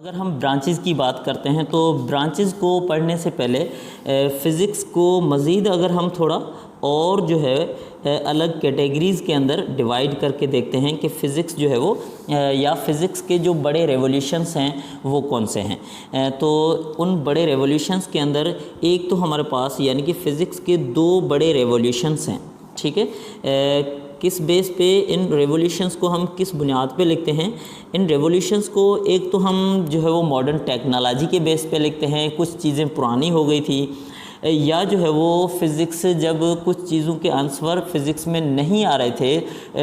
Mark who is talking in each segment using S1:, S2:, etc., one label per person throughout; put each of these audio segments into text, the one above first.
S1: अगर हम ब्रांचेस की बात करते हैं तो ब्रांचेस को पढ़ने से पहले फ़िज़िक्स को मज़ीद अगर हम थोड़ा और जो है अलग कैटेगरीज़ के अंदर डिवाइड करके देखते हैं कि फ़िज़िक्स जो है वो या फ़िज़िक्स के जो बड़े रेवोल्यूशंस हैं वो कौन से हैं। तो उन बड़े रेवोल्यूशंस के अंदर एक तो हमारे पास यानी कि फ़िज़िक्स के दो बड़े रेवोल्यूशंस हैं, ठीक है। किस बेस पे इन रेवोल्यूशंस को हम किस बुनियाद पे लिखते हैं। इन रेवोल्यूशंस को एक तो हम जो है वो मॉडर्न टेक्नोलॉजी के बेस पे लिखते हैं, कुछ चीज़ें पुरानी हो गई थी, या जो है वो फ़िज़िक्स जब कुछ चीज़ों के आंसर फ़िज़िक्स में नहीं आ रहे थे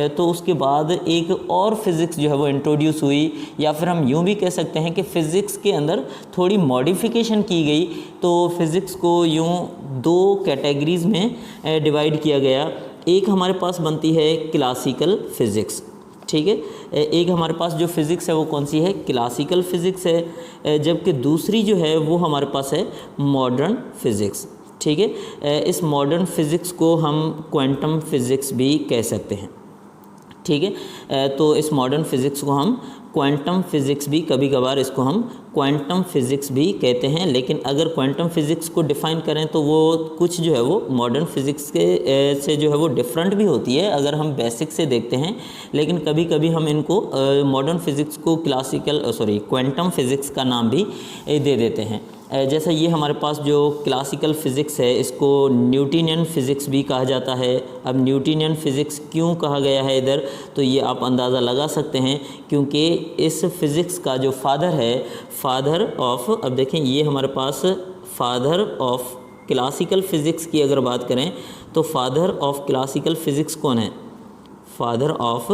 S1: तो उसके बाद एक और फ़िज़िक्स जो है वो इंट्रोड्यूस हुई, या फिर हम यूँ भी कह सकते हैं कि फ़िज़िक्स के अंदर थोड़ी मॉडिफिकेशन की गई। तो फ़िज़िक्स को यूँ दो कैटेगरीज़ में डिवाइड किया गया। एक हमारे पास बनती है क्लासिकल फ़िज़िक्स, ठीक है। एक हमारे पास जो फ़िज़िक्स है वो कौन सी है, क्लासिकल फ़िज़िक्स है, जबकि दूसरी जो है वो हमारे पास है मॉडर्न फ़िज़िक्स, ठीक है। इस मॉडर्न फ़िज़िक्स को हम क्वांटम फ़िज़िक्स भी कह सकते हैं, ठीक है। तो इस मॉडर्न फ़िज़िक्स को हम क्वांटम फ़िज़िक्स भी, कभी कभार इसको हम क्वांटम फ़िज़िक्स भी कहते हैं। लेकिन अगर क्वांटम फ़िज़िक्स को डिफ़ाइन करें तो वो कुछ जो है वो मॉडर्न फ़िज़िक्स के से जो है वो डिफरेंट भी होती है अगर हम बेसिक से देखते हैं। लेकिन कभी कभी हम इनको मॉडर्न फ़िज़िक्स को क्वांटम फ़िज़िक्स का नाम भी दे देते हैं। जैसा ये हमारे पास जो क्लासिकल फ़िज़िक्स है इसको न्यूटनियन फ़िज़िक्स भी कहा जाता है। अब न्यूटनियन फ़िज़िक्स क्यों कहा गया है इधर, तो ये आप अंदाज़ा लगा सकते हैं क्योंकि इस फ़िज़िक्स का जो फादर है, फादर ऑफ, अब देखें ये हमारे पास फादर ऑफ क्लासिकल फ़िज़िक्स की अगर बात करें तो फादर ऑफ क्लासिकल फ़िज़िक्स कौन है, फादर ऑफ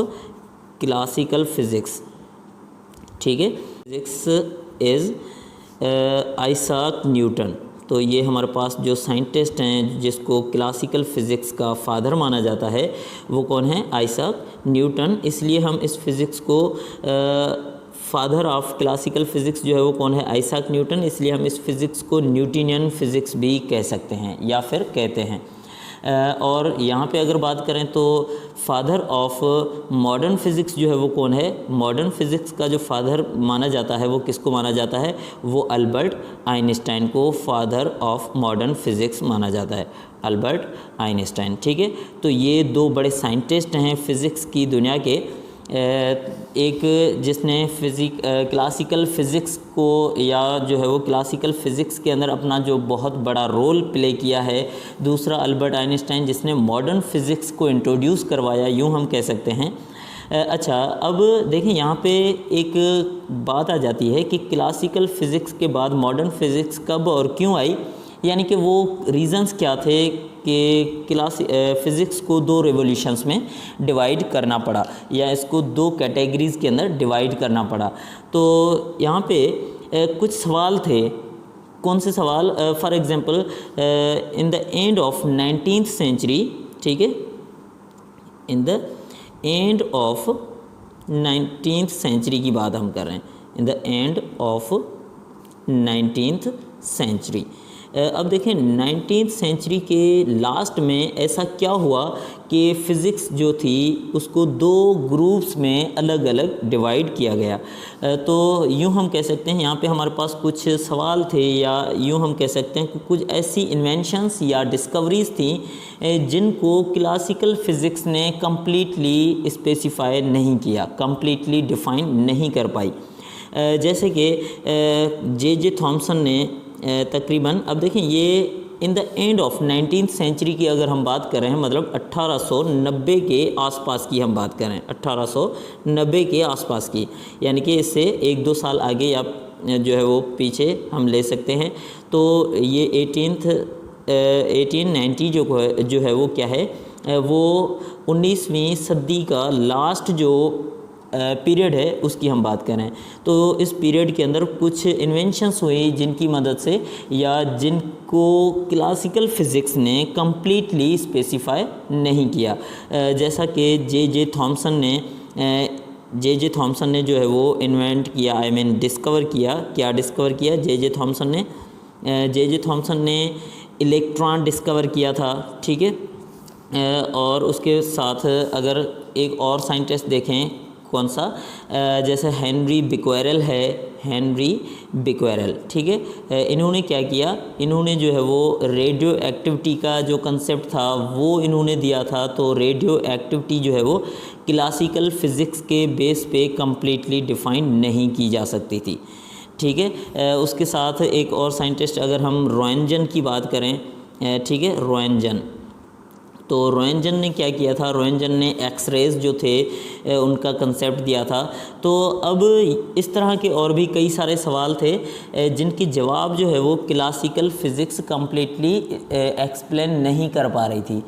S1: क्लासिकल फ़िज़िक्स, ठीक है। Physics is Isaac Newton. तो ये हमारे पास जो साइंटिस्ट हैं जिसको क्लासिकल फ़िज़िक्स का फादर माना जाता है वो कौन है, आइज़ैक न्यूटन। इसलिए हम इस फ़िज़िक्स को फादर ऑफ क्लासिकल फ़िज़िक्स जो है वो कौन है, आइज़ैक न्यूटन। इसलिए हम इस फ़िज़िक्स को न्यूटनियन फ़िज़िक्स भी कह सकते हैं या फिर कहते हैं। और यहाँ पे अगर बात करें तो फादर ऑफ मॉडर्न फ़िज़िक्स जो है वो कौन है, मॉडर्न फ़िज़िक्स का जो फादर माना जाता है वो किसको माना जाता है, वो अल्बर्ट आइंस्टाइन को फादर ऑफ मॉडर्न फ़िज़िक्स माना जाता है, अल्बर्ट आइंस्टाइन, ठीक है। तो ये दो बड़े साइंटिस्ट हैं फ़िज़िक्स की दुनिया के। एक जिसने क्लासिकल फ़िज़िक्स को या जो है वो क्लासिकल फ़िज़िक्स के अंदर अपना जो बहुत बड़ा रोल प्ले किया है, दूसरा अल्बर्ट आइंस्टाइन जिसने मॉडर्न फ़िज़िक्स को इंट्रोड्यूस करवाया, यूँ हम कह सकते हैं। अच्छा, अब देखें यहाँ पे एक बात आ जाती है कि क्लासिकल फ़िज़िक्स के बाद मॉडर्न फ़िज़िक्स कब और क्यों आई, यानी कि वो रीज़न्स क्या थे कि फ़िज़िक्स को दो रेवोल्यूशंस में डिवाइड करना पड़ा या इसको दो कैटेगरीज़ के अंदर डिवाइड करना पड़ा। तो यहाँ पे कुछ सवाल थे। कौन से सवाल, for example in the end of 19th century, ठीक है, in the end of 19th century की बात हम कर रहे हैं, in the end of 19th century. अब देखें 19th सेंचुरी के लास्ट में ऐसा क्या हुआ कि फ़िज़िक्स जो थी उसको दो ग्रुप्स में अलग अलग डिवाइड किया गया। तो यूँ हम कह सकते हैं यहाँ पे हमारे पास कुछ सवाल थे, या यूँ हम कह सकते हैं कि कुछ ऐसी इन्वेंशंस या डिस्कवरीज़ थी जिनको क्लासिकल फ़िज़िक्स ने कम्प्लीटली स्पेसिफाई नहीं किया, कम्प्लीटली डिफ़ाइन नहीं कर पाई। जैसे कि जे थॉमसन ने तकरीबन, अब देखें ये in the end of 19th century की अगर हम बात कर रहे हैं, मतलब 1890 के आसपास की हम बात करें, 1890 के आसपास की, यानी कि इससे 1-2 साल आगे या जो है वो पीछे हम ले सकते हैं। तो ये 1890 जो है वो क्या है, वो 19वीं सदी का लास्ट जो पीरियड है उसकी हम बात करें। तो इस पीरियड के अंदर कुछ इन्वेंशंस हुई जिनकी मदद से या जिनको क्लासिकल फ़िज़िक्स ने कम्प्लीटली स्पेसिफाई नहीं किया। जैसा कि जे थॉमसन ने जो है वो इन्वेंट किया, डिस्कवर किया। क्या डिस्कवर किया जे थॉमसन ने इलेक्ट्रॉन डिस्कवर किया था, ठीक है। और उसके साथ अगर एक और साइंटिस्ट देखें कौन सा, जैसे हेनरी बिक्वेरेल है, हेनरी बिक्वेरेल, ठीक है। इन्होंने क्या किया, इन्होंने जो है वो रेडियो एक्टिविटी का जो कंसेप्ट था वो इन्होंने दिया था। तो रेडियो एक्टिविटी जो है वो क्लासिकल फिज़िक्स के बेस पे कम्प्लीटली डिफ़ाइन नहीं की जा सकती थी, ठीक है। उसके साथ एक और साइंटिस्ट अगर हम रोएंटगन की बात करें, ठीक है, रोएंटगन, तो रोएंटगन ने क्या किया था, रोएंटगन ने एक्सरेज जो थे उनका कंसेप्ट दिया था। तो अब इस तरह के और भी कई सारे सवाल थे जिनके जवाब जो है वो क्लासिकल फ़िज़िक्स कम्प्लीटली एक्सप्लेन नहीं कर पा रही थी,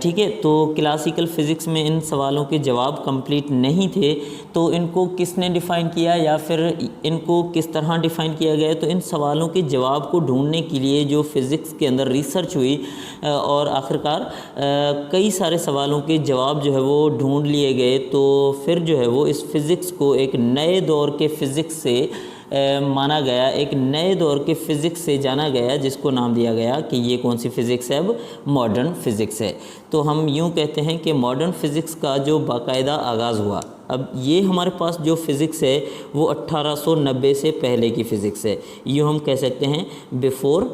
S1: ठीक है। तो क्लासिकल फ़िज़िक्स में इन सवालों के जवाब कंप्लीट नहीं थे, तो इनको किसने डिफ़ाइन किया या फिर इनको किस तरह डिफ़ाइन किया गया। तो इन सवालों के जवाब को ढूंढने के लिए जो फ़िज़िक्स के अंदर रिसर्च हुई और आखिरकार कई सारे सवालों के जवाब जो है वो ढूंढ लिए गए। तो फिर जो है वो इस फ़िज़िक्स को एक नए दौर के फ़िज़िक्स से माना गया, एक नए दौर के फ़िज़िक्स से जाना गया, जिसको नाम दिया गया कि ये कौन सी फ़िज़िक्स है, अब मॉडर्न फ़िज़िक्स है। तो हम यूँ कहते हैं कि मॉडर्न फ़िज़िक्स का जो बाकायदा आगाज़ हुआ, अब ये हमारे पास जो फ़िज़िक्स है वो 1890 से पहले की फ़िज़िक्स है। यूँ हम कह सकते हैं बिफ़ोर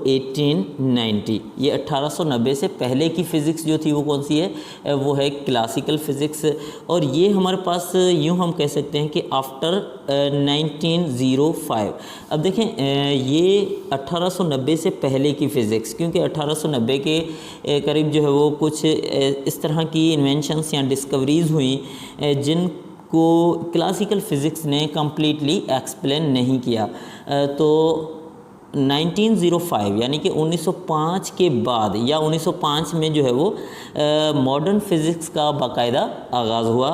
S1: 1890, ये 1890 से पहले की फ़िज़िक्स जो थी वो कौन सी है, वो है क्लासिकल फ़िज़िक्स। और ये हमारे पास यूँ हम कह सकते हैं कि आफ्टर 1905। अब देखें ये 1890 से पहले की फ़िज़िक्स, क्योंकि 1890 के करीब जो है वो कुछ इस तरह की इन्वेंशंस या डिस्कवरीज़ हुई जिनको क्लासिकल फ़िज़िक्स ने कम्प्लीटली एक्सप्लेन नहीं किया। तो 1905 यानी कि 1905 के बाद या 1905 में जो है वो मॉडर्न फ़िज़िक्स का बाकायदा आगाज़ हुआ।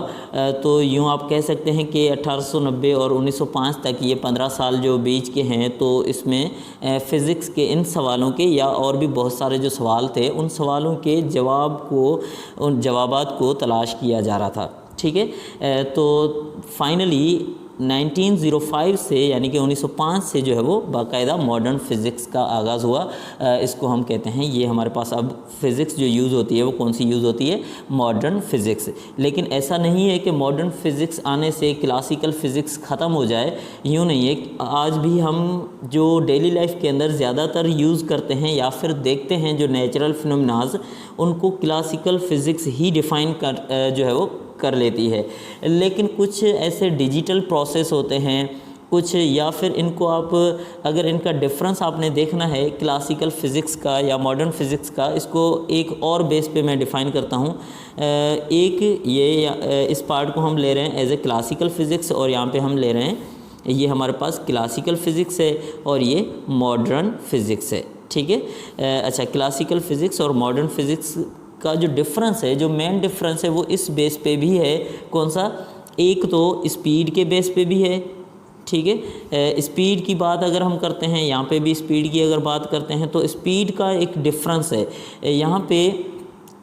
S1: तो यूँ आप कह सकते हैं कि 1890 और 1905 तक ये 15 साल जो बीच के हैं, तो इसमें फ़िज़िक्स के इन सवालों के या और भी बहुत सारे जो सवाल थे उन सवालों के उन जवाबात को तलाश किया जा रहा था, ठीक है। तो फाइनली 1905 से यानी कि 1905 से जो है वो बाकायदा मॉडर्न फ़िज़िक्स का आगाज़ हुआ। इसको हम कहते हैं, ये हमारे पास अब फ़िज़िक्स जो यूज़ होती है वो कौन सी यूज़ होती है, मॉडर्न फ़िज़िक्स। लेकिन ऐसा नहीं है कि मॉडर्न फ़िज़िक्स आने से क्लासिकल फ़िज़िक्स ख़त्म हो जाए, यूँ नहीं है। आज भी हम जो डेली लाइफ के अंदर ज़्यादातर यूज़ करते हैं या फिर देखते हैं जो नेचुरल फिनोमेनाज, उनको क्लासिकल फ़िज़िक्स ही डिफ़ाइन जो है वो कर लेती है। लेकिन कुछ ऐसे डिजिटल प्रोसेस होते हैं कुछ, या फिर इनको आप अगर इनका डिफरेंस आपने देखना है क्लासिकल फ़िज़िक्स का या मॉडर्न फ़िज़िक्स का, इसको एक और बेस पे मैं डिफ़ाइन करता हूँ। एक ये इस पार्ट को हम ले रहे हैं एज ए क्लासिकल फ़िज़िक्स और यहाँ पे हम ले रहे हैं, ये हमारे पास क्लासिकल फ़िज़िक्स है और ये मॉडर्न फ़िज़िक्स है, ठीक है। अच्छा, क्लासिकल फ़िज़िक्स और मॉडर्न फ़िज़िक्स का जो डिफरेंस है, जो मेन डिफरेंस है वो इस बेस पे भी है, कौन सा, एक तो स्पीड के बेस पे भी है, ठीक है। स्पीड की बात अगर हम करते हैं, यहाँ पे भी स्पीड की अगर बात करते हैं तो स्पीड का एक डिफरेंस है। यहाँ पे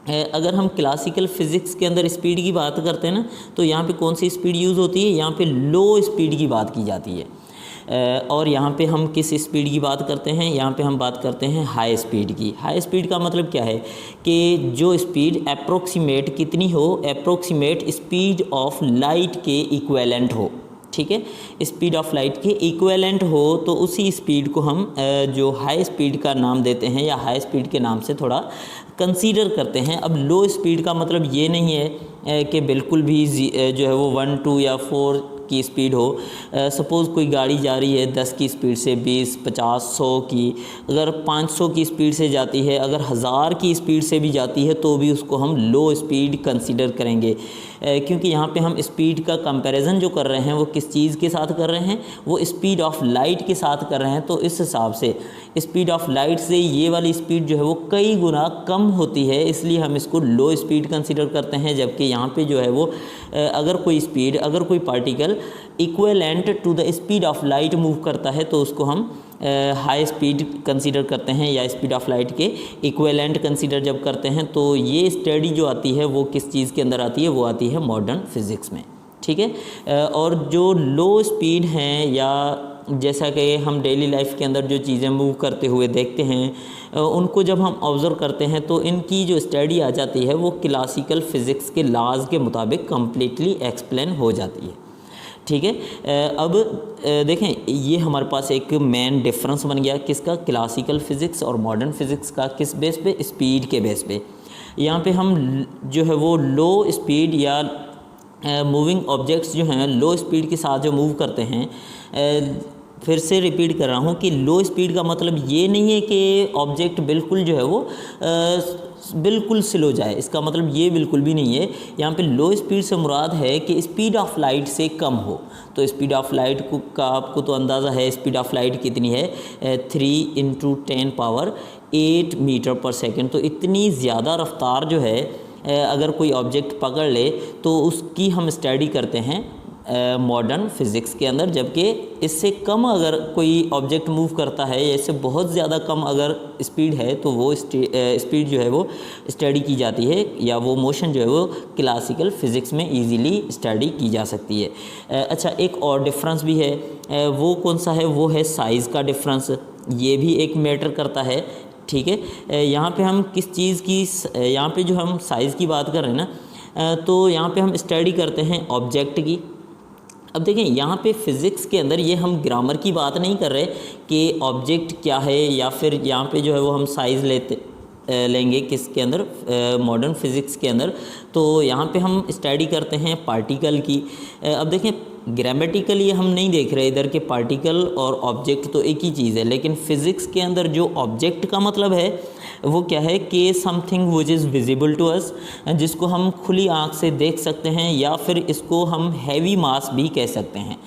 S1: अगर हम क्लासिकल फ़िज़िक्स के अंदर स्पीड की बात करते हैं ना, तो यहाँ पे कौन सी स्पीड यूज़ होती है, यहाँ पे लो स्पीड की बात की जाती है। और यहाँ पे हम किस स्पीड की बात करते हैं, यहाँ पे हम बात करते हैं हाई स्पीड की। हाई स्पीड का मतलब क्या है कि जो स्पीड अप्रोक्सीमेट कितनी हो, अप्रोक्सीमेट स्पीड ऑफ लाइट के इक्विवेलेंट हो, ठीक है। स्पीड ऑफ लाइट के इक्विवेलेंट हो, तो उसी स्पीड को हम जो हाई स्पीड का नाम देते हैं या हाई स्पीड के नाम से थोड़ा कंसीडर करते हैं। अब लो स्पीड का मतलब ये नहीं है कि बिल्कुल भी जो है वो 1, 2 या 4 की स्पीड हो। सपोज़ कोई गाड़ी जा रही है 10 की स्पीड से, 20, 50, 100 की, अगर 500 की स्पीड से जाती है, अगर 1000 की स्पीड से भी जाती है, तो भी उसको हम लो स्पीड कंसीडर करेंगे, क्योंकि यहाँ पे हम स्पीड का कंपैरिजन जो कर रहे हैं वो किस चीज़ के साथ कर रहे हैं, वो स्पीड ऑफ लाइट के साथ कर रहे हैं। तो इस हिसाब से स्पीड ऑफ लाइट से ये वाली स्पीड जो है वो कई गुना कम होती है, इसलिए हम इसको लो स्पीड कंसीडर करते हैं। जबकि यहाँ पे जो है वो अगर कोई particle equivalent to the speed of light move करता है, तो उसको हम हाई स्पीड कंसीडर करते हैं, या स्पीड ऑफ लाइट के इक्विवेलेंट कंसीडर जब करते हैं। तो ये स्टडी जो आती है वो किस चीज़ के अंदर आती है, वो आती है मॉडर्न फिज़िक्स में, ठीक है। और जो लो स्पीड हैं या जैसा कि हम डेली लाइफ के अंदर जो चीज़ें मूव करते हुए देखते हैं उनको जब हम ऑब्ज़र्व करते हैं तो इनकी जो स्टडी आ जाती है वो क्लासिकल फ़िज़िक्स के लॉज के मुताबिक कम्प्लीटली एक्सप्लेन हो जाती है। ठीक है, अब देखें ये हमारे पास एक मेन डिफरेंस बन गया किसका, क्लासिकल फ़िज़िक्स और मॉडर्न फ़िज़िक्स का। किस बेस पे, स्पीड के बेस पे। यहाँ पे हम जो है वो लो स्पीड या मूविंग ऑब्जेक्ट्स जो हैं लो स्पीड के साथ जो मूव करते हैं, फिर से रिपीट कर रहा हूँ कि लो स्पीड का मतलब ये नहीं है कि ऑब्जेक्ट बिल्कुल जो है वो बिल्कुल स्लो जाए, इसका मतलब ये बिल्कुल भी नहीं है। यहाँ पे लो स्पीड से मुराद है कि स्पीड ऑफ लाइट से कम हो। तो स्पीड ऑफ लाइट का आपको तो अंदाज़ा है, स्पीड ऑफ लाइट कितनी है, 3 × 10⁸ मीटर पर सेकेंड। तो इतनी ज़्यादा रफ्तार जो है अगर कोई ऑब्जेक्ट पकड़ ले तो उसकी हम स्टडी करते हैं मॉडर्न फ़िज़िक्स के अंदर। जबकि इससे कम अगर कोई ऑब्जेक्ट मूव करता है या इससे बहुत ज़्यादा कम अगर स्पीड है तो वो स्पीड जो है वो स्टडी की जाती है, या वो मोशन जो है वो क्लासिकल फ़िज़िक्स में इजीली स्टडी की जा सकती है। अच्छा, एक और डिफरेंस भी है, वो कौन सा है, वो है साइज़ का डिफरेंस। ये भी एक मैटर करता है। ठीक है, यहाँ पे हम किस चीज़ की, यहाँ पे जो हम साइज़ की बात कर रहे हैं ना, तो यहाँ पे हम स्टडी करते हैं ऑब्जेक्ट की। अब देखें यहाँ पे फ़िज़िक्स के अंदर ये हम ग्रामर की बात नहीं कर रहे कि ऑब्जेक्ट क्या है, या फिर यहाँ पे जो है वो हम साइज़ लेंगे किसके अंदर, मॉडर्न फ़िज़िक्स के अंदर। तो यहाँ पे हम स्टडी करते हैं पार्टिकल की। अब देखें ग्रामेटिकली हम नहीं देख रहे इधर के पार्टिकल और ऑब्जेक्ट तो एक ही चीज़ है, लेकिन फ़िज़िक्स के अंदर जो ऑब्जेक्ट का मतलब है वो क्या है कि something which is visible to us, जिसको हम खुली आँख से देख सकते हैं, या फिर इसको हम हैवी मास भी कह सकते हैं।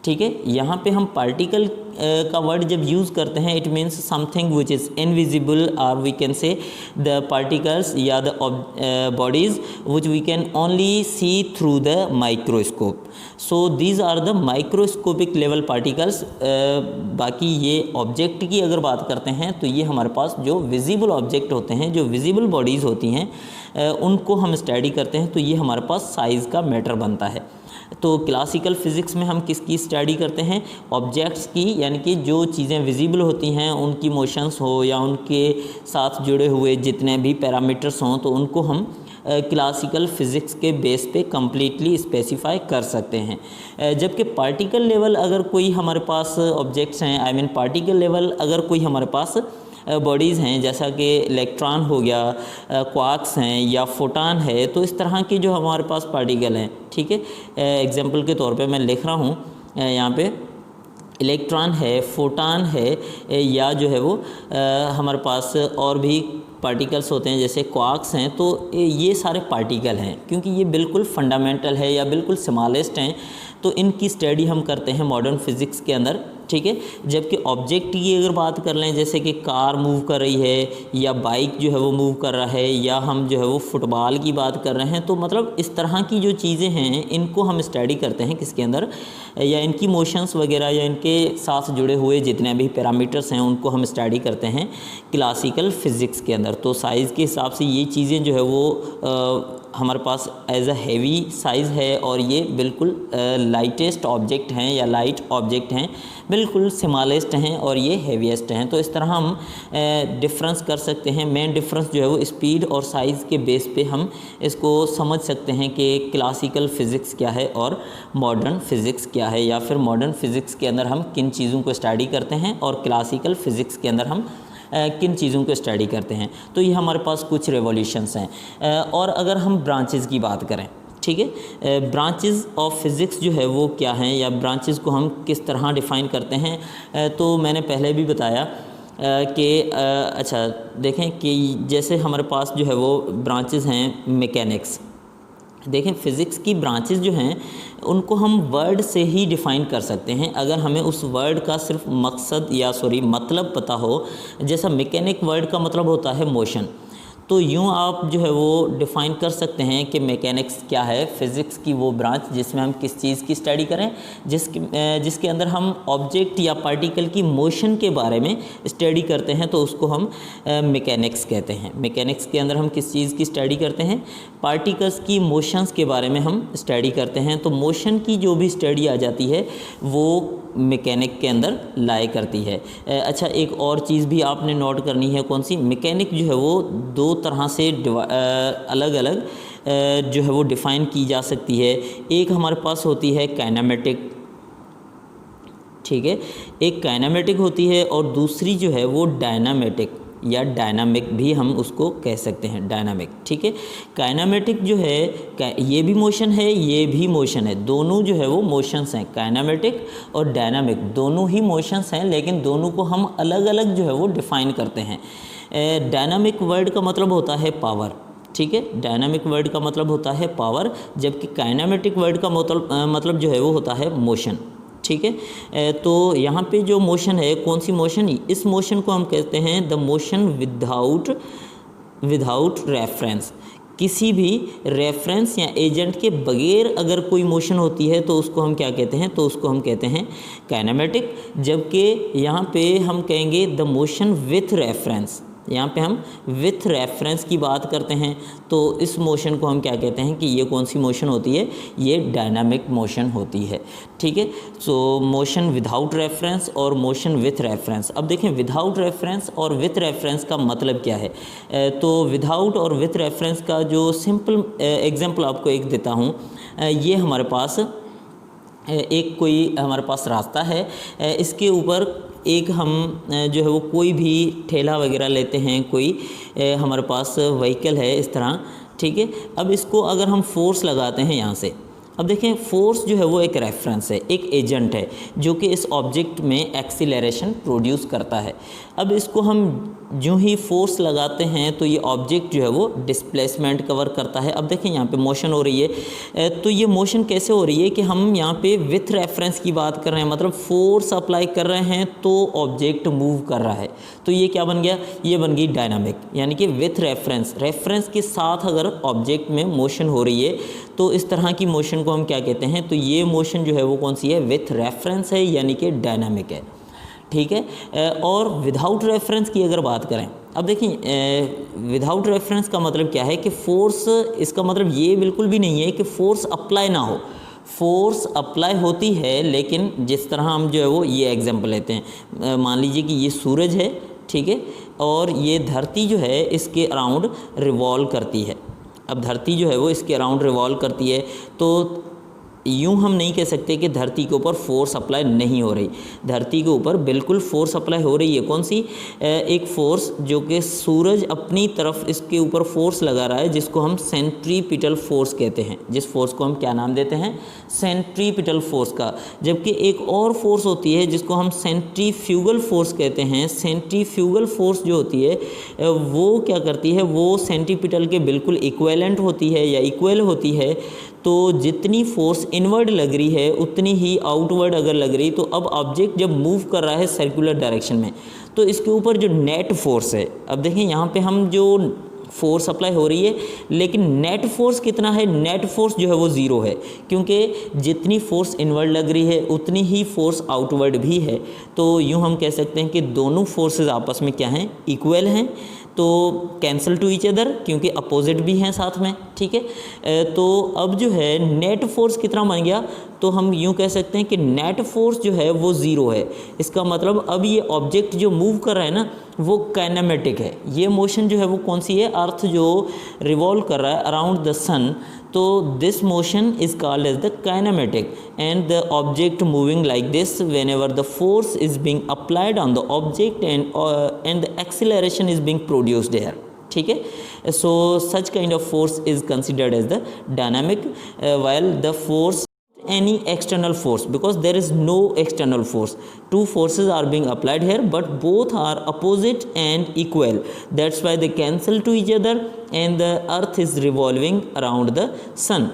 S1: ठीक है, यहाँ पे हम पार्टिकल का वर्ड जब यूज़ करते हैं it means something which is invisible, और we can say the particles या the bodies which we can only see through the microscope. So these are the microscopic level particles. बाकी ये object की अगर बात करते हैं तो ये हमारे पास जो विजिबल ऑब्जेक्ट होते हैं, जो विजिबल बॉडीज़ होती हैं, उनको हम स्टडी करते हैं। तो ये हमारे पास साइज़ का मैटर बनता है। तो क्लासिकल फ़िज़िक्स में हम किसकी स्टडी करते हैं, ऑब्जेक्ट्स की, यानी कि जो चीज़ें विजिबल होती हैं उनकी मोशंस हो या उनके साथ जुड़े हुए जितने भी पैरामीटर्स हों, तो उनको हम क्लासिकल फ़िज़िक्स के बेस पे कम्प्लीटली स्पेसिफाई कर सकते हैं। जबकि पार्टिकल लेवल अगर कोई हमारे पास ऑब्जेक्ट्स हैं, आई मीन पार्टिकल लेवल अगर कोई हमारे पास बॉडीज़ हैं, जैसा कि इलेक्ट्रॉन हो गया, क्वार्क्स हैं या फोटान है, तो इस तरह की जो हमारे पास पार्टिकल हैं। ठीक है, एग्जांपल के तौर पे मैं लिख रहा हूँ यहाँ पे इलेक्ट्रॉन है, फोटान है, या जो है वो हमारे पास और भी पार्टिकल्स होते हैं जैसे क्वार्क्स हैं। तो ये सारे पार्टिकल हैं, क्योंकि ये बिल्कुल फंडामेंटल है या बिल्कुल स्मॉलेस्ट हैं, तो इनकी स्टडी हम करते हैं मॉडर्न फ़िज़िक्स के अंदर। ठीक है, जबकि ऑब्जेक्ट की अगर बात कर लें, जैसे कि कार मूव कर रही है या बाइक जो है वो मूव कर रहा है, या हम जो है वो फुटबॉल की बात कर रहे हैं, तो मतलब इस तरह की जो चीज़ें हैं इनको हम स्टडी करते हैं किसके अंदर, या इनकी मोशंस वगैरह या इनके साथ जुड़े हुए जितने भी पैरामीटर्स हैं उनको हम स्टडी करते हैं क्लासिकल फ़िज़िक्स के अंदर। तो साइज़ के हिसाब से ये चीज़ें जो है वो हमारे पास एज अ हैवी साइज़ है, और ये बिल्कुल लाइटेस्ट ऑब्जेक्ट हैं या लाइट ऑब्जेक्ट हैं, बिल्कुल स्मॉलेस्ट हैं और ये हैवीएस्ट हैं। तो इस तरह हम डिफरेंस कर सकते हैं। मेन डिफरेंस जो है वो स्पीड और साइज़ के बेस पे हम इसको समझ सकते हैं कि क्लासिकल फ़िज़िक्स क्या है और मॉडर्न फ़िज़िक्स क्या है, या फिर मॉडर्न फ़िज़िक्स के अंदर हम किन चीज़ों को स्टडी करते हैं और क्लासिकल फ़िज़िक्स के अंदर हम किन चीज़ों को स्टडी करते हैं। तो ये हमारे पास कुछ रेवोल्यूशंस हैं। और अगर हम ब्रांचेज़ की बात करें, ठीक है, ब्रांचेज़ ऑफ फ़िज़िक्स जो है वो क्या हैं, या ब्रांचेज़ को हम किस तरह डिफ़ाइन करते हैं, तो मैंने पहले भी बताया कि अच्छा देखें कि जैसे हमारे पास जो है वो ब्रांचेज़ हैं मैकेनिक्स। देखें फ़िज़िक्स की ब्रांचेज़ जो हैं उनको हम वर्ड से ही डिफ़ाइन कर सकते हैं, अगर हमें उस वर्ड का सिर्फ मतलब पता हो। जैसा मैकेनिक वर्ड का मतलब होता है मोशन, तो यूँ आप जो है वो डिफ़ाइन कर सकते हैं कि मैकेनिक्स क्या है, फ़िज़िक्स की वो ब्रांच जिसमें हम किस चीज़ की स्टडी करें, जिसके अंदर हम ऑब्जेक्ट या पार्टिकल की मोशन के बारे में स्टडी करते हैं, तो उसको हम मैकेनिक्स कहते हैं। मैकेनिक्स के अंदर हम किस चीज़ की स्टडी करते हैं, पार्टिकल्स की मोशंस के बारे में हम स्टडी करते हैं। तो मोशन की जो भी स्टडी आ जाती है वो मैकेनिक के अंदर लाई करती है। अच्छा, एक और चीज़ भी आपने नोट करनी है, कौन सी, मैकेनिक जो है वो दो तरह से अलग अलग जो है वो डिफ़ाइन की जा सकती है। एक हमारे पास होती है काइनेमेटिक, ठीक है, एक काइनेमेटिक होती है, और दूसरी जो है वो डायनामेटिक या डायनामिक भी हम उसको कह सकते हैं, डायनामिक, ठीक है। काइनेमेटिक जो है ये भी मोशन है, ये भी मोशन है, दोनों जो है वो मोशंस हैं। काइनेमेटिक और डायनामिक दोनों ही मोशंस हैं, लेकिन दोनों को हम अलग अलग जो है वो डिफ़ाइन करते हैं। डायनामिक वर्ड का मतलब होता है पावर, ठीक है, डायनामिक वर्ड का मतलब होता है पावर, जबकि काइनेमेटिक वर्ड का मतलब जो है वो होता है मोशन, ठीक है। तो यहाँ पे जो मोशन है, कौन सी मोशन, इस मोशन को हम कहते हैं द मोशन विदाउट रेफरेंस। किसी भी रेफरेंस या एजेंट के बगैर अगर कोई मोशन होती है तो उसको हम क्या कहते हैं, तो उसको हम कहते हैं काइनेमेटिक। जबकि यहाँ पे हम कहेंगे द मोशन विथ रेफरेंस, यहाँ पे हम विथ रेफरेंस की बात करते हैं, तो इस मोशन को हम क्या कहते हैं कि ये कौन सी मोशन होती है, ये डायनामिक मोशन होती है, ठीक है। सो मोशन विदाउट रेफरेंस और मोशन विथ रेफरेंस। अब देखें विदाउट रेफरेंस और विथ रेफरेंस का मतलब क्या है। तो विदाउट और विथ रेफरेंस का जो सिंपल एग्जांपल आपको एक देता हूँ। ये हमारे पास एक कोई हमारे पास रास्ता है, इसके ऊपर एक हम जो है वो कोई भी ठेला वगैरह लेते हैं, कोई हमारे पास व्हीकल है इस तरह, ठीक है। अब इसको अगर हम फोर्स लगाते हैं यहाँ से, अब देखें फोर्स जो है वो एक रेफरेंस है, एक एजेंट है जो कि इस ऑब्जेक्ट में एक्सीलरेशन प्रोड्यूस करता है। अब इसको हम जो ही फोर्स लगाते हैं तो ये ऑब्जेक्ट जो है वो डिस्प्लेसमेंट कवर करता है। अब देखें यहाँ पे मोशन हो रही है, तो ये मोशन कैसे हो रही है कि हम यहाँ पे विथ रेफरेंस की बात कर रहे हैं, मतलब फोर्स अप्लाई कर रहे हैं तो ऑब्जेक्ट मूव कर रहा है। तो ये क्या बन गया, ये बन गई डायनामिक, यानी कि विथ रेफरेंस के साथ अगर ऑब्जेक्ट में मोशन हो रही है तो इस तरह की मोशन को हम क्या कहते हैं, तो ये मोशन जो है वो कौन सी है, विथ रेफरेंस है, यानी कि डायनामिक है, ठीक है। और विदाउट रेफरेंस की अगर बात करें, अब देखिए विदाउट रेफरेंस का मतलब क्या है कि फोर्स, इसका मतलब ये बिल्कुल भी नहीं है कि फोर्स अप्लाई ना हो, फोर्स अप्लाई होती है, लेकिन जिस तरह हम जो है वो ये एग्जांपल लेते हैं, मान लीजिए कि ये सूरज है, ठीक है, और ये धरती जो है इसके अराउंड रिवॉल्व करती है। अब धरती जो है वो इसके अराउंड रिवॉल्व करती है, तो यूँ हम नहीं कह सकते कि धरती के ऊपर फोर्स अप्लाई नहीं हो रही, धरती के ऊपर बिल्कुल फोर्स अप्लाई हो रही है। कौन सी, एक फोर्स जो कि सूरज अपनी तरफ इसके ऊपर फोर्स लगा रहा है, जिसको हम सेंट्रीपिटल फोर्स कहते हैं, जिस फोर्स को हम क्या नाम देते हैं, सेंट्रीपिटल फोर्स का। जबकि एक और फोर्स होती है जिसको हम सेंट्रीफ्यूगल फोर्स कहते हैं। सेंट्रीफ्यूगल फोर्स जो होती है वो क्या करती है, वो सेंट्रीपिटल के बिल्कुल इक्वेलेंट होती है या इक्वल होती है। तो जितनी फोर्स इनवर्ड लग रही है उतनी ही आउटवर्ड अगर लग रही, तो अब ऑब्जेक्ट जब मूव कर रहा है सर्कुलर डायरेक्शन में, तो इसके ऊपर जो नेट फोर्स है, अब देखें यहाँ पे हम जो फोर्स अप्लाई हो रही है, लेकिन नेट फोर्स कितना है, नेट फोर्स जो है वो ज़ीरो है, क्योंकि जितनी फोर्स इनवर्ड लग रही है उतनी ही फोर्स आउटवर्ड भी है। तो यूँ हम कह सकते हैं कि दोनों फोर्सेस आपस में क्या हैं, इक्वल हैं, तो कैंसिल टू ईच अदर, क्योंकि अपोजिट भी हैं साथ में, ठीक है। तो अब जो है नेट फोर्स कितना बन गया, तो हम यूँ कह सकते हैं कि नेट फोर्स जो है वो ज़ीरो है। इसका मतलब अब ये ऑब्जेक्ट जो मूव कर रहा है ना वो काइनेमेटिक है। ये मोशन जो है वो कौन सी है, अर्थ जो रिवॉल्व कर रहा है अराउंड द सन, तो this motion is called as the kinematic, and the object moving like this whenever the force is being applied on the object and the acceleration is being produced here, ठीक है। So such kind of force is considered as the dynamic, while the force any external force, because there is no external force, two forces are being applied here but both are opposite and equal, that's why they cancel to each other and the earth is revolving around the sun.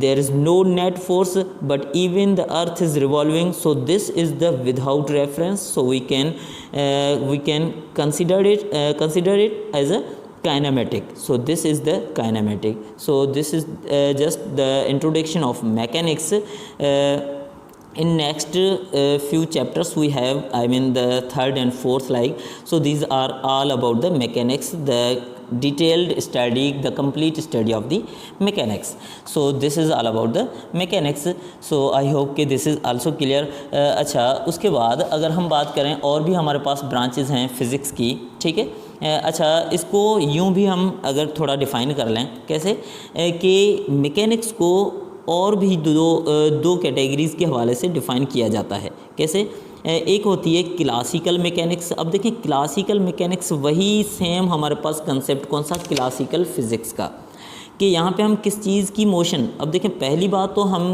S1: There is no net force but even the earth is revolving, so this is the without reference, so we can consider it as a kinematic. So this is the kinematic. So this is just the introduction of mechanics. In next few chapters we have, I mean the third and fourth, like, so these are all about the mechanics, the detailed study, the complete study of the mechanics. So this is all about the mechanics. So I hope कि this is also clear. अच्छा, उसके बाद अगर हम बात करें और भी हमारे पास ब्रांचेस हैं फिज़िक्स की, ठीक है। अच्छा, इसको यूँ भी हम अगर थोड़ा डिफ़ाइन कर लें, कैसे कि मैकेनिक्स को और भी दो कैटेगरीज़ के हवाले से डिफ़ाइन किया जाता है। कैसे? एक होती है क्लासिकल मैकेनिक्स। अब देखें, क्लासिकल मैकेनिक्स वही सेम हमारे पास कंसेप्ट कौन सा, क्लासिकल फ़िज़िक्स का, कि यहाँ पे हम किस चीज़ की मोशन, अब देखें पहली बात तो हम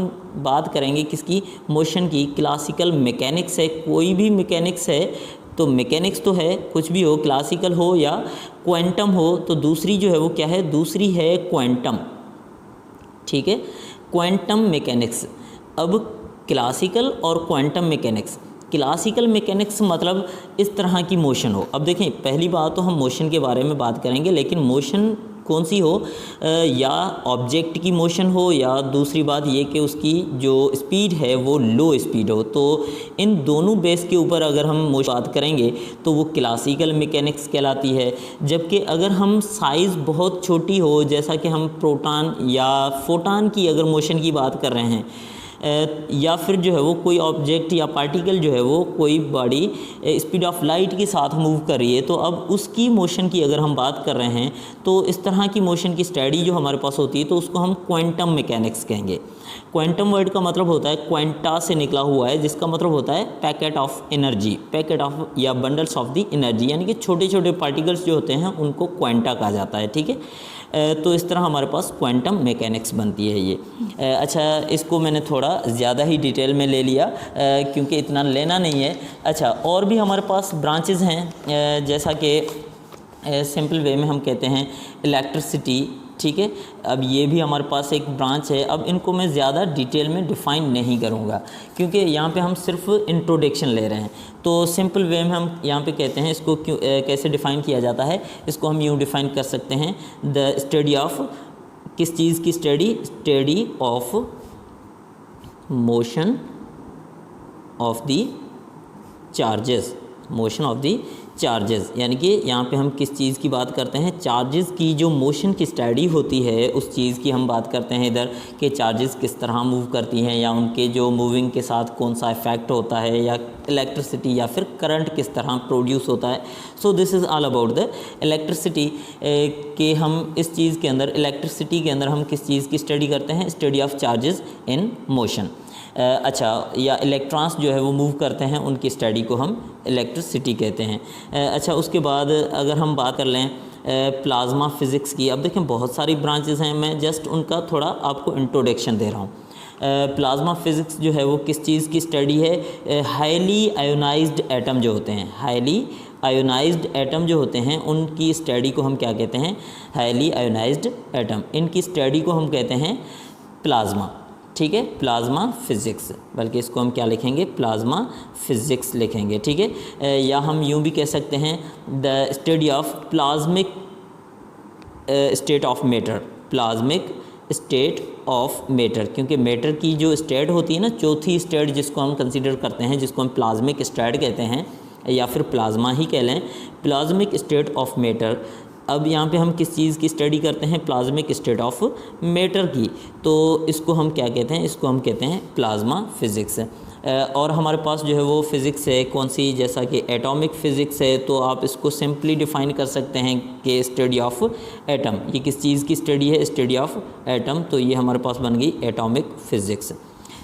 S1: बात करेंगे किसकी, मोशन की। क्लासिकल मैकेनिक्स है, कोई भी मैकेनिक्स है तो मैकेनिक्स तो है, कुछ भी हो, क्लासिकल हो या क्वांटम हो, तो दूसरी जो है वो क्या है, दूसरी है क्वांटम, ठीक है, क्वांटम मैकेनिक्स। अब क्लासिकल और क्वांटम मैकेनिक्स, क्लासिकल मैकेनिक्स मतलब इस तरह की मोशन हो। अब देखें, पहली बात तो हम मोशन के बारे में बात करेंगे, लेकिन मोशन कौन सी हो, या ऑब्जेक्ट की मोशन हो, या दूसरी बात ये कि उसकी जो स्पीड है वो लो स्पीड हो। तो इन दोनों बेस के ऊपर अगर हम मोशन बात करेंगे तो वो क्लासिकल मैकेनिक्स कहलाती है। जबकि अगर हम साइज़ बहुत छोटी हो, जैसा कि हम प्रोटॉन या फोटॉन की अगर मोशन की बात कर रहे हैं, या फिर जो है वो कोई ऑब्जेक्ट या पार्टिकल जो है वो कोई बॉडी स्पीड ऑफ लाइट के साथ मूव कर रही है, तो अब उसकी मोशन की अगर हम बात कर रहे हैं तो इस तरह की मोशन की स्टडी जो हमारे पास होती है तो उसको हम क्वांटम मैकेनिक्स कहेंगे। क्वांटम वर्ड का मतलब होता है, क्वांटा से निकला हुआ है, जिसका मतलब होता है packet of energy, packet of या बंडल्स ऑफ द एनर्जी, यानी कि छोटे छोटे पार्टिकल्स जो होते हैं उनको क्वांटा कहा जाता है, ठीक है। तो इस तरह हमारे पास क्वांटम मैकेनिक्स बनती है ये। अच्छा, इसको मैंने थोड़ा ज़्यादा ही डिटेल में ले लिया क्योंकि इतना लेना नहीं है। अच्छा, और भी हमारे पास ब्रांचेज़ हैं, जैसा कि सिंपल वे में हम कहते हैं इलेक्ट्रिसिटी, ठीक है। अब ये भी हमारे पास एक ब्रांच है। अब इनको मैं ज़्यादा डिटेल में डिफ़ाइन नहीं करूँगा क्योंकि यहाँ पे हम सिर्फ इंट्रोडक्शन ले रहे हैं। तो सिंपल वे में हम यहाँ पे कहते हैं इसको कैसे डिफ़ाइन किया जाता है, इसको हम यूँ डिफ़ाइन कर सकते हैं, द स्टडी ऑफ, किस चीज़ की study, study of motion of the charges, motion of the charges, यानी कि यहाँ पे हम किस चीज़ की बात करते हैं, चार्जेस की जो मोशन की स्टडी होती है उस चीज़ की हम बात करते हैं इधर, कि चार्जेस किस तरह मूव करती हैं या उनके जो मूविंग के साथ कौन सा इफ़ेक्ट होता है, या इलेक्ट्रिसिटी या फिर करंट किस तरह प्रोड्यूस होता है। So this is all about the electricity, कि हम इस चीज़ के अंदर, इलेक्ट्रिसिटी के अंदर हम किस चीज़ की स्टडी करते हैं, study of charges in motion. अच्छा, या इलेक्ट्रॉन्स जो है वो मूव करते हैं, उनकी स्टडी को हम इलेक्ट्रिसिटी कहते हैं। अच्छा, उसके बाद अगर हम बात कर लें प्लाज्मा फ़िज़िक्स की, अब देखें बहुत सारी ब्रांचेस हैं, मैं जस्ट उनका थोड़ा आपको इंट्रोडक्शन दे रहा हूँ। प्लाज्मा फ़िज़िक्स जो है वो किस चीज़ की स्टडी है, हाईली आयोनाइज्ड एटम जो होते हैं, हाईली आयोनाइज्ड एटम जो होते हैं उनकी स्टडी को हम क्या कहते हैं, हाईली आयोनाइज्ड एटम, इनकी स्टडी को हम कहते हैं प्लाज्मा, ठीक है, प्लाज्मा फ़िज़िक्स, बल्कि इसको हम क्या लिखेंगे, प्लाज्मा फ़िज़िक्स लिखेंगे, ठीक है। या हम यूँ भी कह सकते हैं the study of plasmic state of matter, plasmic state of matter, क्योंकि मैटर की जो स्टेट होती है ना, चौथी स्टेट जिसको हम कंसीडर करते हैं, जिसको हम प्लाज्मिक स्टेट कहते हैं या फिर प्लाज्मा ही कह लें, प्लाज्मिक स्टेट ऑफ मैटर। अब यहाँ पे हम किस चीज़ की स्टडी करते हैं, प्लाज्मिक स्टेट ऑफ मैटर की, तो इसको हम क्या कहते हैं, इसको हम कहते हैं प्लाज्मा फ़िज़िक्स। और हमारे पास जो है वो फ़िज़िक्स है कौन सी, जैसा कि एटॉमिक फ़िज़िक्स है, तो आप इसको सिंपली डिफ़ाइन कर सकते हैं कि स्टडी ऑफ एटम, ये किस चीज़ की स्टडी है, स्टडी ऑफ एटम, तो ये हमारे पास बन गई एटॉमिक फ़िज़िक्स।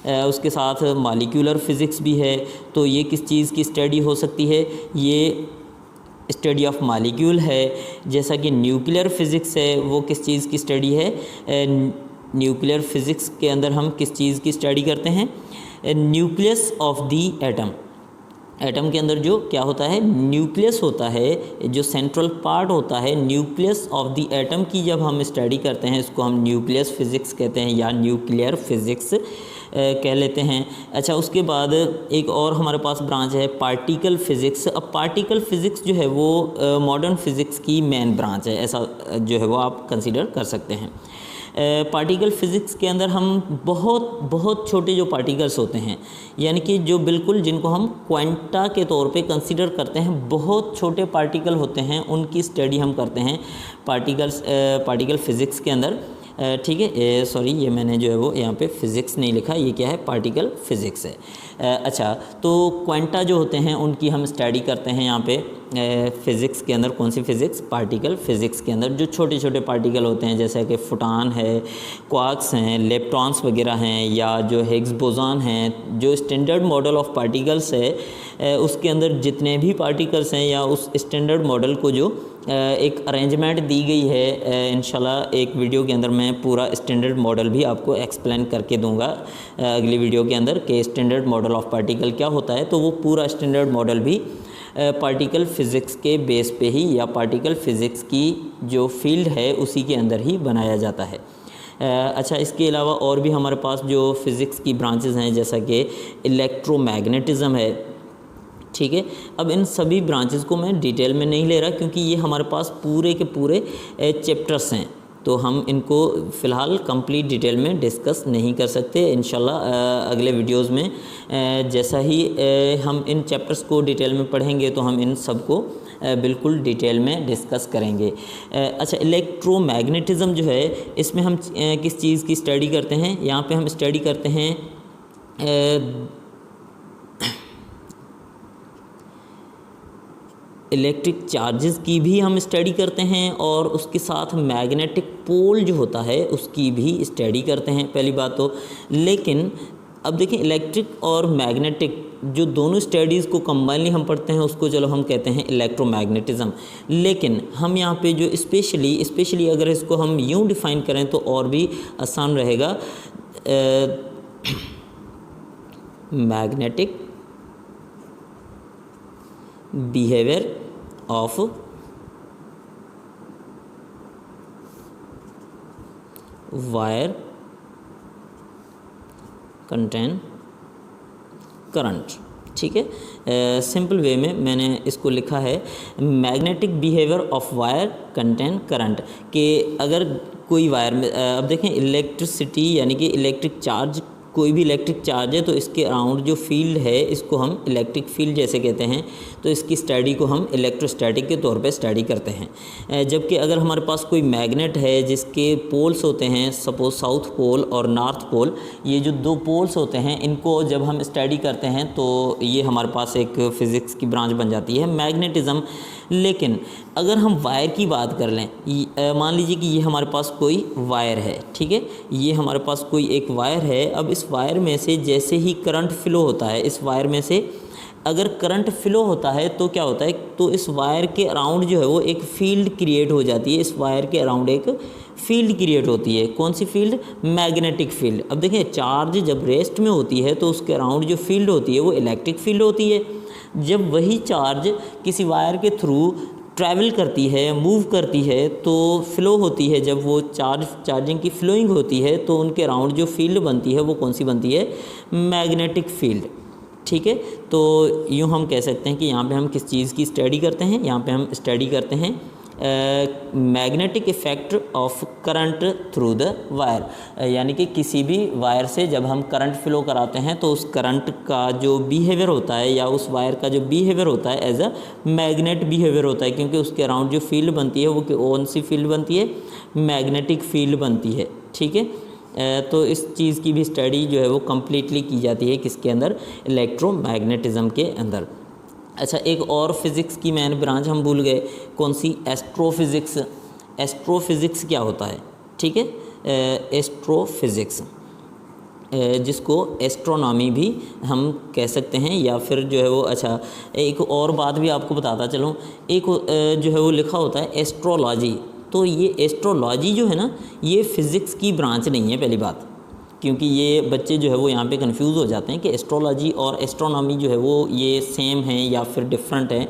S1: उसके साथ मॉलिक्यूलर फ़िज़िक्स भी है, तो ये किस चीज़ की स्टडी हो सकती है, ये स्टडी ऑफ मॉलिक्यूल है। जैसा कि न्यूक्लियर फ़िज़िक्स है, वो किस चीज़ की स्टडी है, न्यूक्लियर फ़िज़िक्स के अंदर हम किस चीज़ की स्टडी करते हैं, nucleus of the atom, atom के अंदर जो क्या होता है, न्यूक्लियस होता है, जो सेंट्रल पार्ट होता है, न्यूक्लियस ऑफ दी एटम की जब हम स्टडी करते हैं, इसको हम न्यूक्लियस फ़िज़िक्स कहते हैं या न्यूक्लियर फ़िज़िक्स कह लेते हैं। अच्छा, उसके बाद एक और हमारे पास ब्रांच है पार्टिकल फ़िज़िक्स। अब पार्टिकल फ़िज़िक्स जो है वो मॉडर्न फ़िज़िक्स की मेन ब्रांच है, ऐसा जो है वो आप कंसीडर कर सकते हैं। पार्टिकल फ़िज़िक्स के अंदर हम बहुत छोटे जो पार्टिकल्स होते हैं, यानी कि जो बिल्कुल जिनको हम क्वांटा के तौर पे कंसीडर करते हैं, बहुत छोटे पार्टिकल होते हैं, उनकी स्टडी हम करते हैं पार्टिकल फ़िज़िक्स के अंदर। ठीक है, सॉरी, ये मैंने जो है वो यहाँ पे फ़िज़िक्स नहीं लिखा, ये क्या है, पार्टिकल फ़िज़िक्स है। अच्छा, तो क्वांटा जो होते हैं उनकी हम स्टडी करते हैं यहाँ पे फ़िज़िक्स के अंदर। कौन सी फ़िज़िक्स? पार्टिकल फ़िज़िक्स के अंदर जो छोटे छोटे पार्टिकल होते हैं, जैसे कि फोटॉन है, क्वार्क्स हैं, लेप्टॉन्स वगैरह हैं, या जो हिग्स बोज़ॉन हैं, जो स्टैंडर्ड मॉडल ऑफ पार्टिकल्स है उसके अंदर जितने भी पार्टिकल्स हैं, या उस स्टैंडर्ड मॉडल को जो एक अरेंजमेंट दी गई है, इंशाल्लाह एक वीडियो के अंदर मैं पूरा स्टैंडर्ड मॉडल भी आपको एक्सप्लेन करके दूंगा अगली वीडियो के अंदर कि स्टैंडर्ड मॉडल ऑफ पार्टिकल क्या होता है। तो वो पूरा स्टैंडर्ड मॉडल भी पार्टिकल फ़िज़िक्स के बेस पे ही, या पार्टिकल फ़िज़िक्स की जो फील्ड है उसी के अंदर ही बनाया जाता है। अच्छा, इसके अलावा और भी हमारे पास जो फ़िज़िक्स की ब्रांचेस हैं, जैसा कि इलेक्ट्रोमैग्नेटिज़म है। ठीक है, अब इन सभी ब्रांचेस को मैं डिटेल में नहीं ले रहा, क्योंकि ये हमारे पास पूरे के पूरे चैप्टर्स हैं, तो हम इनको फ़िलहाल कंप्लीट डिटेल में डिस्कस नहीं कर सकते। इंशाल्लाह अगले वीडियोस में जैसा ही हम इन चैप्टर्स को डिटेल में पढ़ेंगे तो हम इन सब को बिल्कुल डिटेल में डिस्कस करेंगे। अच्छा, इलेक्ट्रोमैग्नेटिज़म जो है, इसमें हम किस चीज़ की स्टडी करते हैं? यहाँ पे हम स्टडी करते हैं इलेक्ट्रिक चार्जेस की भी हम स्टडी करते हैं, और उसके साथ मैग्नेटिक पोल जो होता है उसकी भी स्टडी करते हैं, पहली बात तो। लेकिन अब देखिए, इलेक्ट्रिक और मैग्नेटिक जो दोनों स्टडीज़ को कंबाइनली हम पढ़ते हैं, उसको चलो हम कहते हैं इलेक्ट्रोमैग्नेटिज़म। लेकिन हम यहाँ पे जो स्पेशली अगर इसको हम यूँ डिफ़ाइन करें तो और भी आसान रहेगा। Magnetic behavior of wire contain current। ठीक है, सिंपल वे में मैंने इसको लिखा है magnetic behaviour of wire contain current, कि अगर कोई वायर में अब देखें इलेक्ट्रिसिटी यानी कि इलेक्ट्रिक चार्ज, कोई भी इलेक्ट्रिक चार्ज है तो इसके अराउंड जो फील्ड है इसको हम इलेक्ट्रिक फील्ड जैसे कहते हैं, तो इसकी स्टडी को हम इलेक्ट्रोस्टैटिक के तौर पे स्टडी करते हैं। जबकि अगर हमारे पास कोई मैग्नेट है जिसके पोल्स होते हैं, सपोज साउथ पोल और नॉर्थ पोल, ये जो दो पोल्स होते हैं इनको जब हम स्टडी करते हैं तो ये हमारे पास एक फ़िज़िक्स की ब्रांच बन जाती है, मैग्नेटिज़म। लेकिन अगर हम वायर की बात कर लें, मान लीजिए कि ये हमारे पास कोई वायर है, ठीक है, ये हमारे पास कोई एक वायर है। अब इस वायर में से जैसे ही करंट फ़्लो होता है, इस वायर में से अगर करंट फ़्लो होता है तो क्या होता है, तो इस वायर के अराउंड जो है वो एक फ़ील्ड क्रिएट हो जाती है। इस वायर के अराउंड एक फ़ील्ड क्रिएट होती है। कौन सी फील्ड? Magnetic field. अब देखिए, चार्ज जब रेस्ट में होती है तो उसके अराउंड जो फील्ड होती है वो इलेक्ट्रिक फील्ड होती है। जब वही चार्ज किसी वायर के थ्रू ट्रैवल करती है, मूव करती है, तो फ़्लो होती है, जब वो चार्जिंग की फ्लोइंग होती है तो उनके अराउंड जो फील्ड बनती है वो कौन सी बनती है? Magnetic field. ठीक है, तो यूँ हम कह सकते हैं कि यहाँ पे हम किस चीज़ की स्टडी करते हैं? यहाँ पे हम स्टडी करते हैं magnetic effect of current through the wire, यानी कि किसी भी वायर से जब हम करंट फ्लो कराते हैं तो उस करंट का जो बिहेवियर होता है या उस वायर का जो बिहेवियर होता है एज अ मैग्नेट बिहेवियर होता है, क्योंकि उसके अराउंड जो फील्ड बनती है वो कौन सी फील्ड बनती है? मैग्नेटिक फील्ड बनती है। ठीक है, तो इस चीज़ की भी स्टडी जो है वो कम्प्लीटली की जाती है किसके अंदर? इलेक्ट्रोमैग्नेटिज़म के अंदर। अच्छा, एक और फिज़िक्स की मैन ब्रांच हम भूल गए, कौन सी? एस्ट्रोफिज़िक्स। एस्ट्रोफिज़िक्स क्या होता है? ठीक है, एस्ट्रोफिज़िक्स जिसको एस्ट्रोनॉमी भी हम कह सकते हैं, या फिर जो है वो, अच्छा एक और बात भी आपको बताता चलूँ, एक जो है वो लिखा होता है एस्ट्रोलॉजी। तो ये एस्ट्रोलॉजी जो है ना, ये फ़िज़िक्स की ब्रांच नहीं है, पहली बात, क्योंकि ये बच्चे जो है वो यहाँ पे कंफ्यूज हो जाते हैं कि एस्ट्रोलॉजी और एस्ट्रोनॉमी जो है वो ये सेम है या फिर डिफरेंट है।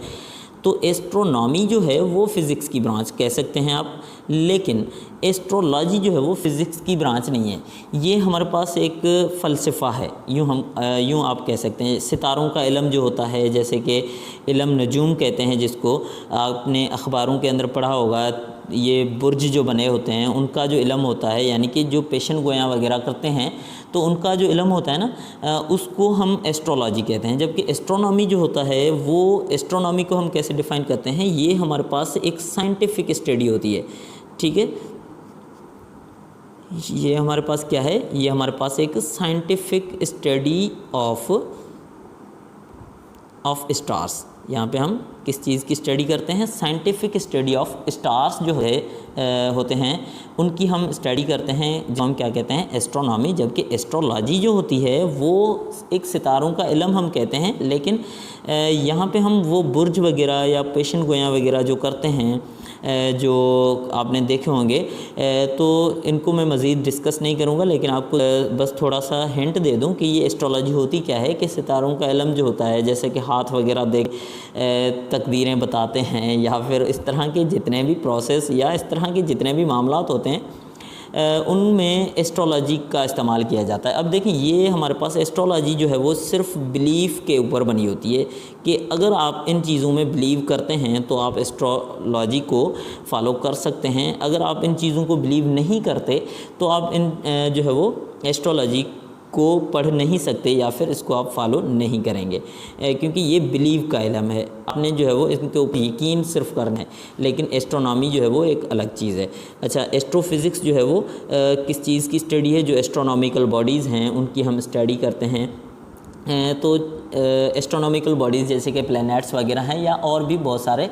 S1: तो एस्ट्रोनॉमी जो है वो फ़िज़िक्स की ब्रांच कह सकते हैं आप, लेकिन एस्ट्रोलॉजी जो है वो फ़िज़िक्स की ब्रांच नहीं है। ये हमारे पास एक फ़लसफ़ा है, यूँ आप कह सकते हैं। सितारों का इल्म जो होता है, जैसे कि इल्म नजूम कहते हैं, जिसको आपने अखबारों के अंदर पढ़ा होगा, ये बुर्ज जो बने होते हैं उनका जो इल्म होता है, यानी कि जो पेशन गोयां वगैरह करते हैं तो उनका जो इल्म होता है ना, उसको हम एस्ट्रोलॉजी कहते हैं। जबकि एस्ट्रोनॉमी जो होता है वो, एस्ट्रोनॉमी को हम कैसे डिफ़ाइन करते हैं, ये हमारे पास एक साइंटिफिक स्टडी होती है, ठीक है। ये हमारे पास क्या है, ये हमारे पास एक साइंटिफिक स्टडी ऑफ स्टार्स। यहाँ पे हम किस चीज़ की स्टडी करते हैं, साइंटिफिक स्टडी ऑफ स्टार्स जो है होते हैं उनकी हम स्टडी करते हैं, जो हम क्या कहते हैं, एस्ट्रोनॉमी। जबकि एस्ट्रोलॉजी जो होती है वो एक सितारों का इल्म हम कहते हैं, लेकिन यहाँ पे हम वो बुर्ज वगैरह या पेशन गोयां वगैरह जो करते हैं, जो आपने देखे होंगे, तो इनको मैं मज़ीद डिस्कस नहीं करूँगा, लेकिन आपको बस थोड़ा सा हिंट दे दूँ कि ये एस्ट्रोलॉजी होती क्या है। कि सितारों का इल्म जो होता है, जैसे कि हाथ वगैरह देख तकदीरें बताते हैं, या फिर इस तरह के जितने भी प्रोसेस या इस तरह के जितने भी मामलात होते हैं, उनमें एस्ट्रोलॉजी का इस्तेमाल किया जाता है। अब देखिए, ये हमारे पास एस्ट्रोलॉजी जो है वो सिर्फ बिलीफ के ऊपर बनी होती है कि अगर आप इन चीज़ों में बिलीव करते हैं तो आप एस्ट्रोलॉजी को फॉलो कर सकते हैं। अगर आप इन चीज़ों को बिलीव नहीं करते तो आप इन जो है वो एस्ट्रोलॉजी को पढ़ नहीं सकते, या फिर इसको आप फॉलो नहीं करेंगे, क्योंकि ये बिलीव का इल्म है। आपने जो है वो इनके ऊपर यकीन सिर्फ करना है, लेकिन एस्ट्रोनॉमी जो है वो एक अलग चीज़ है। अच्छा, एस्ट्रोफिज़िक्स जो है वो किस चीज़ की स्टडी है, जो एस्ट्रोनॉमिकल बॉडीज़ हैं उनकी हम स्टडी करते हैं। तो एस्ट्रोनॉमिकल बॉडीज़ जैसे कि प्लैनेट्स वगैरह हैं, या और भी बहुत सारे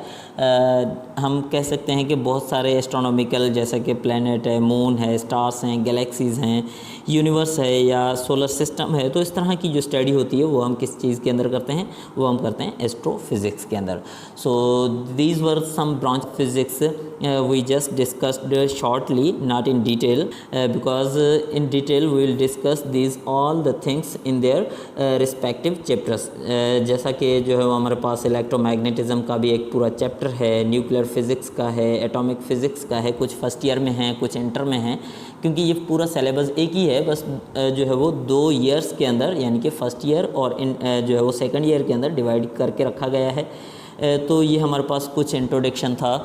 S1: हम कह सकते हैं कि बहुत सारे एस्ट्रोनॉमिकल, जैसे कि प्लैनेट है, मून है, स्टार्स हैं, गैलेक्सीज़ हैं, यूनिवर्स है, या सोलर सिस्टम है। तो इस तरह की जो स्टडी होती है वो हम किस चीज़ के अंदर करते हैं, वो हम करते हैं एस्ट्रोफिज़िक्स के अंदर। So these were some branch physics we just discussed shortly, not in detail, because in detail we will discuss these all the things in their respective chapters। जैसा कि जो है वो हमारे पास इलेक्ट्रोमैग्नेटिज़म का भी एक पूरा चैप्टर है, न्यूक्लियर फिज़िक्स का है, एटॉमिक फ़िज़िक्स का है, कुछ फर्स्ट ईयर में हैं, कुछ इंटर में हैं, क्योंकि ये पूरा सिलेबस एक ही है। बस जो है वो 2 ईयर्स के अंदर, यानी कि फ़र्स्ट ईयर और जो है वो सेकेंड ईयर के अंदर डिवाइड करके रखा गया है। तो ये हमारे पास कुछ इंट्रोडक्शन था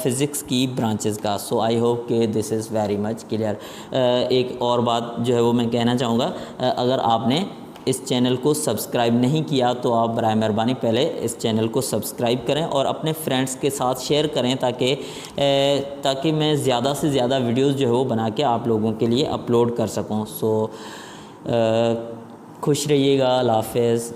S1: फ़िज़िक्स की ब्रांचेस का। सो आई होप कि this is very much clear. एक और बात जो है वो मैं कहना चाहूँगा, अगर आपने इस चैनल को सब्सक्राइब नहीं किया तो आप बराए मेहरबानी पहले इस चैनल को सब्सक्राइब करें और अपने फ्रेंड्स के साथ शेयर करें, ताकि मैं ज़्यादा से ज़्यादा वीडियोज़ जो है वो बना के आप लोगों के लिए अपलोड कर सकूँ। सो खुश रहिएगा। अल्लाह हाफ़िज़।